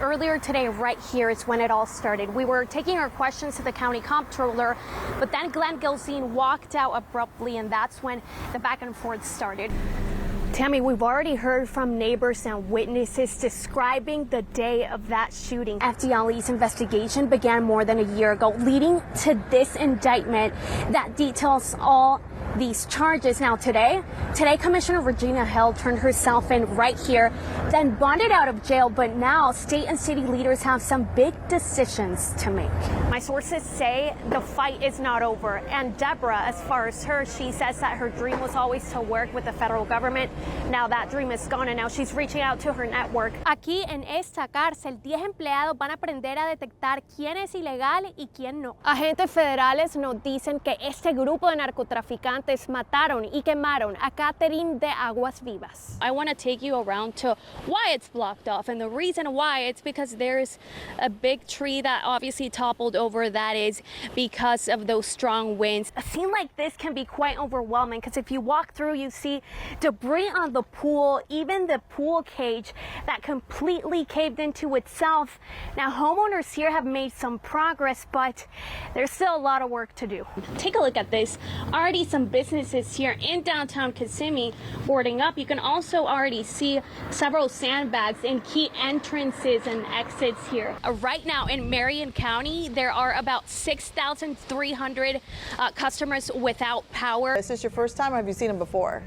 earlier today, right here is when it all started. We were taking our questions to the county comptroller, but then Glenn Gilzine walked out abruptly, and that's when the back and forth started. Tammy, we've already heard from neighbors and witnesses describing the day of that shooting. FDLE's investigation began more than a year ago, leading to this indictment that details all these charges. Now today Commissioner Regina Hill turned herself in right here, then bonded out of jail, but now state and city leaders have some big decisions to make. My sources say the fight is not over, and Deborah, as far as her, she says that her dream was always to work with the federal government. Now that dream is gone, and now she's reaching out to her network. Aquí en esta cárcel, 10 empleados van a aprender a detectar quién es ilegal y quién no. Agentes federales nos dicen que este grupo de narcotraficantes mataron y quemaron a Catherine de Aguas Vivas. I want to take you around to why it's blocked off, and the reason why it's because there's a big tree that obviously toppled over. That is because of those strong winds. A scene like this can be quite overwhelming because if you walk through, you see debris on the pool, even the pool cage that completely caved into itself. Now, homeowners here have made some progress, but there's still a lot of work to do. Take a look at this. Already some businesses here in downtown Kissimmee boarding up. You can also already see several sandbags in key entrances and exits here. Right now in Marion County, there are about 6,300 customers without power. Is this your first time, or have you seen them before?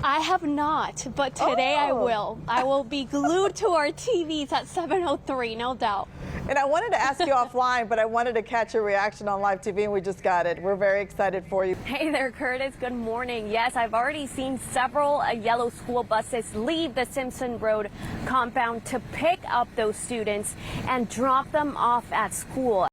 I have not, but today I will. I will be glued to our TVs at 7:03, no doubt. And I wanted to ask you offline, but I wanted to catch your reaction on live TV, and we just got it. We're very excited for you. Hey there, Curtis. Good morning. Yes, I've already seen several yellow school buses leave the Simpson Road compound to pick up those students and drop them off at school.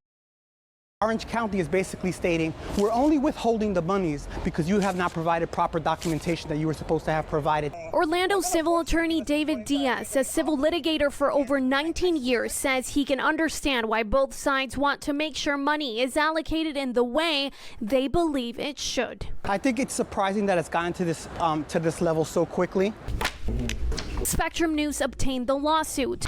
Orange County is basically stating, we're only withholding the monies because you have not provided proper documentation that you were supposed to have provided. Orlando civil attorney David Diaz, a civil litigator for over 19 years, says he can understand why both sides want to make sure money is allocated in the way they believe it should. I think it's surprising that it's gotten to this level so quickly. Spectrum News obtained the lawsuit.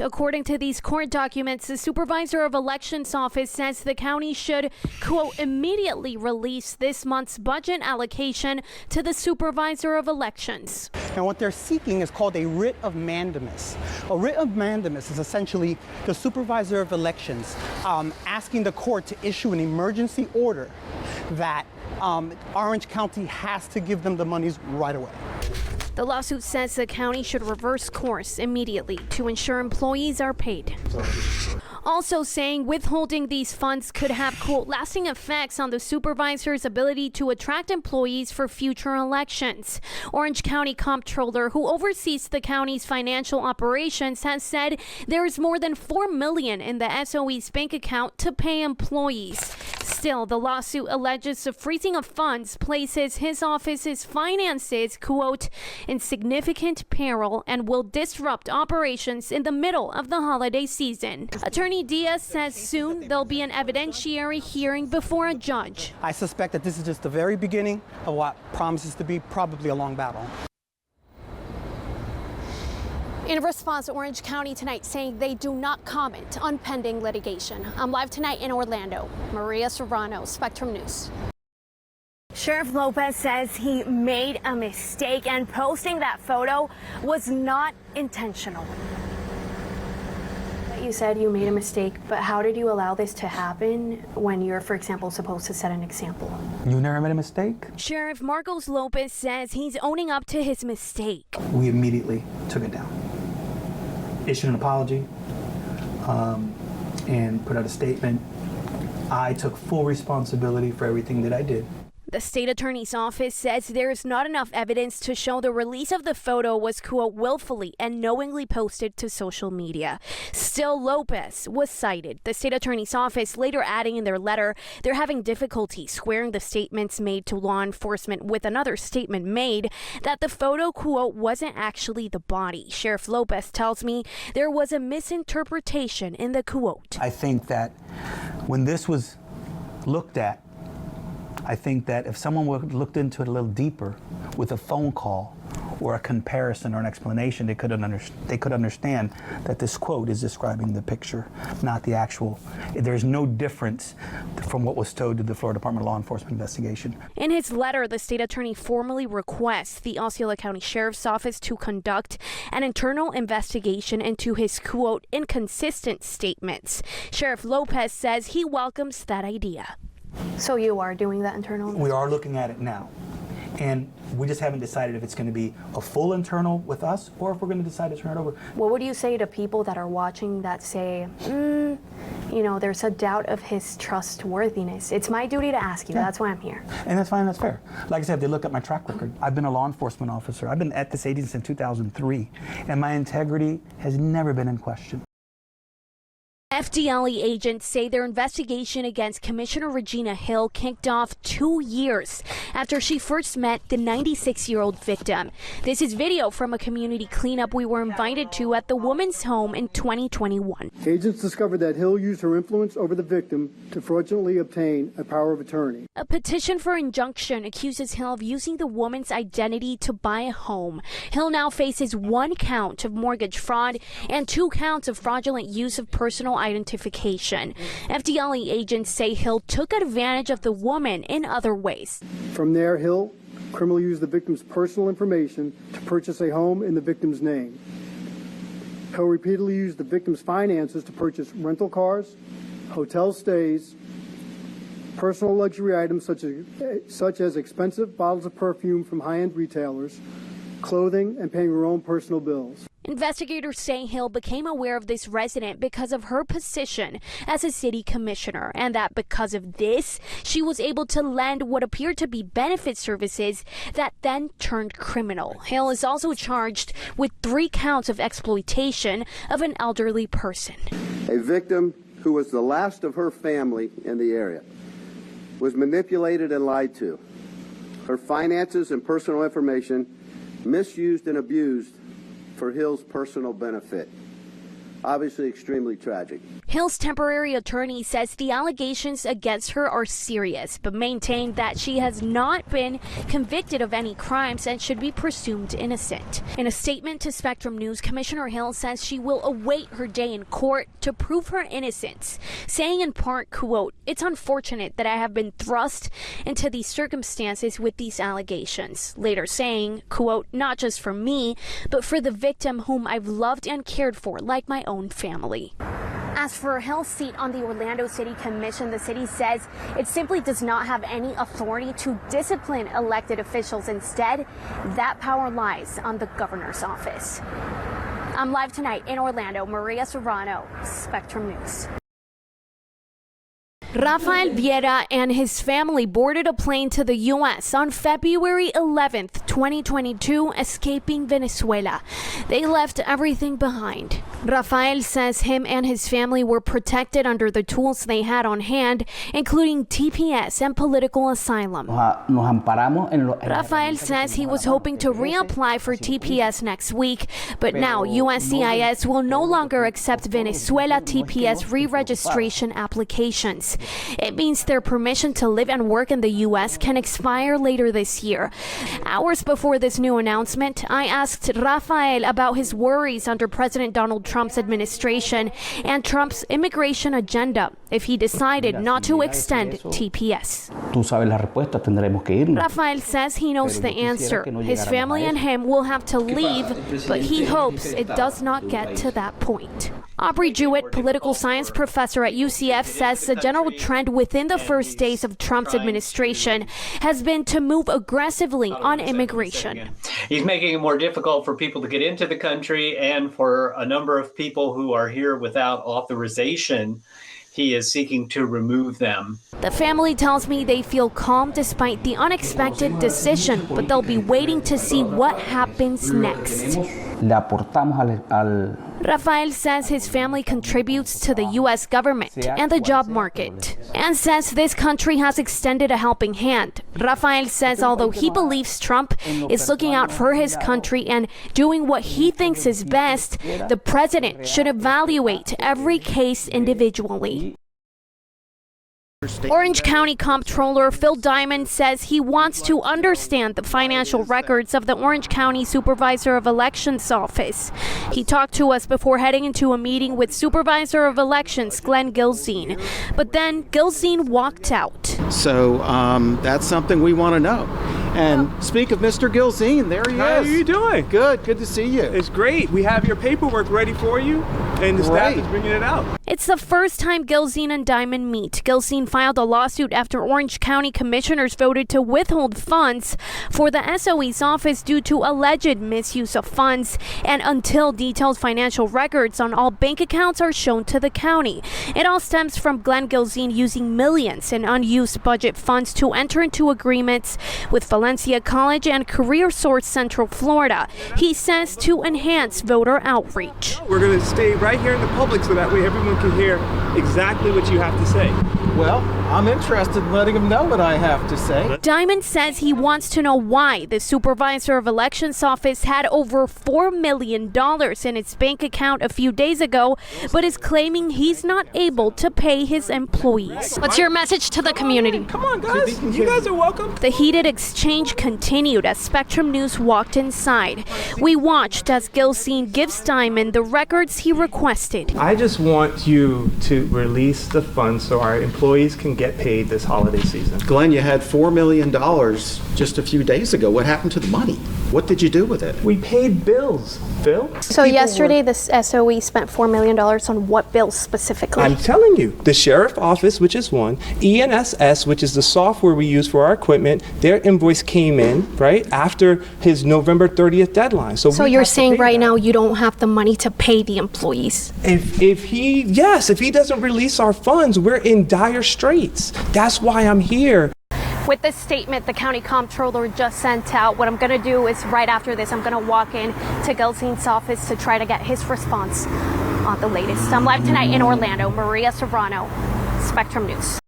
According to these court documents, the supervisor of elections office says the county should, quote, immediately release this month's budget allocation to the supervisor of elections. And what they're seeking is called a writ of mandamus. A writ of mandamus is essentially the supervisor of elections asking the court to issue an emergency order that Orange County has to give them the monies right away. The lawsuit says the county should reverse course immediately to ensure employees are paid. Also saying withholding these funds could have, quote, lasting effects on the supervisor's ability to attract employees for future elections. Orange County Comptroller, who oversees the county's financial operations, has said there is more than $4 million in the SOE's bank account to pay employees. Still, the lawsuit alleges the freezing of funds places his office's finances, quote, in significant peril and will disrupt operations in the middle of the holiday season. Attorney Diaz says soon there'll be an evidentiary hearing before a judge. I suspect that this is just the very beginning of what promises to be probably a long battle. In response, Orange County tonight saying they do not comment on pending litigation. I'm live tonight in Orlando. Maria Serrano, Spectrum News. Sheriff Lopez says he made a mistake and posting that photo was not intentional. You said you made a mistake, but how did you allow this to happen when you're, for example, supposed to set an example? You never made a mistake? Sheriff Marcos Lopez says he's owning up to his mistake. We immediately took it down, issued an apology, and put out a statement. I took full responsibility for everything that I did. The state attorney's office says there is not enough evidence to show the release of the photo was, quote, willfully and knowingly posted to social media. Still, Lopez was cited. The state attorney's office later adding in their letter they're having difficulty squaring the statements made to law enforcement with another statement made that the photo, quote, wasn't actually the body. Sheriff Lopez tells me there was a misinterpretation in the quote. I think that when this was looked at, I think that if someone would have looked into it a little deeper with a phone call or a comparison or an explanation, they could understand that this quote is describing the picture, not the actual. There's no difference from what was told to the Florida Department of Law Enforcement investigation. In his letter, the state attorney formally requests the Osceola County Sheriff's Office to conduct an internal investigation into his, quote, inconsistent statements. Sheriff Lopez says he welcomes that idea. So you are doing that internal? We are looking at it now. And we just haven't decided if it's going to be a full internal with us or if we're going to decide to turn it over. What would you say to people that are watching that say, you know, there's a doubt of his trustworthiness? It's my duty to ask you. Yeah. That's why I'm here. And that's fine, that's fair. Like I said, if they look at my track record, I've been a law enforcement officer. I've been at this agency since 2003, and my integrity has never been in question. FDLE agents say their investigation against Commissioner Regina Hill kicked off 2 years after she first met the 96-year-old victim. This is video from a community cleanup we were invited to at the woman's home in 2021. Agents discovered that Hill used her influence over the victim to fraudulently obtain a power of attorney. A petition for injunction accuses Hill of using the woman's identity to buy a home. Hill now faces 1 count of mortgage fraud and 2 counts of fraudulent use of personal identification. FDLE agents say Hill took advantage of the woman in other ways. From there, Hill criminally used the victim's personal information to purchase a home in the victim's name. Hill repeatedly used the victim's finances to purchase rental cars, hotel stays, personal luxury items such as expensive bottles of perfume from high-end retailers, clothing, and paying her own personal bills. Investigators say Hill became aware of this resident because of her position as a city commissioner, and that because of this, she was able to lend what appeared to be benefit services that then turned criminal. Hill is also charged with 3 counts of exploitation of an elderly person. A victim who was the last of her family in the area was manipulated and lied to. Her finances and personal information misused and abused for Hill's personal benefit. Obviously extremely tragic. Hill's temporary attorney says the allegations against her are serious, but maintained that she has not been convicted of any crimes and should be presumed innocent. In a statement to Spectrum News, Commissioner Hill says she will await her day in court to prove her innocence, saying in part, quote, "It's unfortunate that I have been thrust into these circumstances with these allegations." Later saying, quote, "Not just for me, but for the victim whom I've loved and cared for like my own family." As for Hill's seat on the Orlando City Commission, the city says it simply does not have any authority to discipline elected officials. Instead, that power lies on the governor's office. I'm live tonight in Orlando. Maria Serrano, Spectrum News. Rafael Vieira and his family boarded a plane to the U.S. on February 11th, 2022, escaping Venezuela. They left everything behind. Rafael says him and his family were protected under the tools they had on hand, including TPS and political asylum. Rafael says he was hoping to reapply for TPS next week, but now USCIS will no longer accept Venezuela TPS re-registration applications. It means their permission to live and work in the U.S. can expire later this year. Hours before this new announcement, I asked Rafael about his worries under President Donald Trump's administration and Trump's immigration agenda if he decided not to extend TPS. Rafael says he knows the answer. His family and him will have to leave, but he hopes it does not get to that point. Aubrey Jewett, political science professor at UCF, says the general trend within the first days of Trump's administration has been to move aggressively on immigration. He's making it more difficult for people to get into the country, and for a number of people who are here without authorization, he is seeking to remove them. The family tells me they feel calm despite the unexpected decision, but they'll be waiting to see what happens next. Rafael says his family contributes to the U.S. government and the job market, and says this country has extended a helping hand. Rafael says although he believes Trump is looking out for his country and doing what he thinks is best, the president should evaluate every case individually. Orange County Comptroller Phil Diamond says he wants to understand the financial records of the Orange County Supervisor of Elections office. He talked to us before heading into a meeting with Supervisor of Elections Glenn Gilzine. But then Gilzine walked out. So that's something we want to know. And speak of Mr. Gilzine, there he is. How are you doing? Good to see you. It's great. We have your paperwork ready for you, and the staff is bringing it out. It's the first time Gilzine and Diamond meet. Gilzine filed a lawsuit after Orange County commissioners voted to withhold funds for the SOE's office due to alleged misuse of funds and until detailed financial records on all bank accounts are shown to the county. It all stems from Glenn Gilzine using millions in unused budget funds to enter into agreements with Valencia College and Career Source Central Florida. He says to enhance voter outreach. We're going to stay right here in the public so that way everyone can hear exactly what you have to say. Well, I'm interested in letting him know what I have to say. Diamond says he wants to know why the Supervisor of Elections office had over $4 million in its bank account a few days ago, but is claiming he's not able to pay his employees. What's your message to the community? Come on, guys. You guys are welcome. The heated exchange continued as Spectrum News walked inside. We watched as Gilzine gives Diamond the records he requested. I just want you to release the funds so our employees can get paid this holiday season. Glenn, you had $4 million just a few days ago. What happened to the money? What did you do with it? We paid bills, Phil. So yesterday, this SOE spent $4 million on what bills specifically? I'm telling you, the sheriff office, which is one, ENSS, which is the software we use for our equipment, their invoice came in, right, after his November 30th deadline. So you're saying right now you don't have the money to pay the employees? If he doesn't release our funds, we're in dire straits. That's why I'm here. With this statement the county comptroller just sent out, what I'm going to do is right after this, I'm going to walk in to Gilzine's office to try to get his response on the latest. I'm live tonight in Orlando. Maria Serrano, Spectrum News.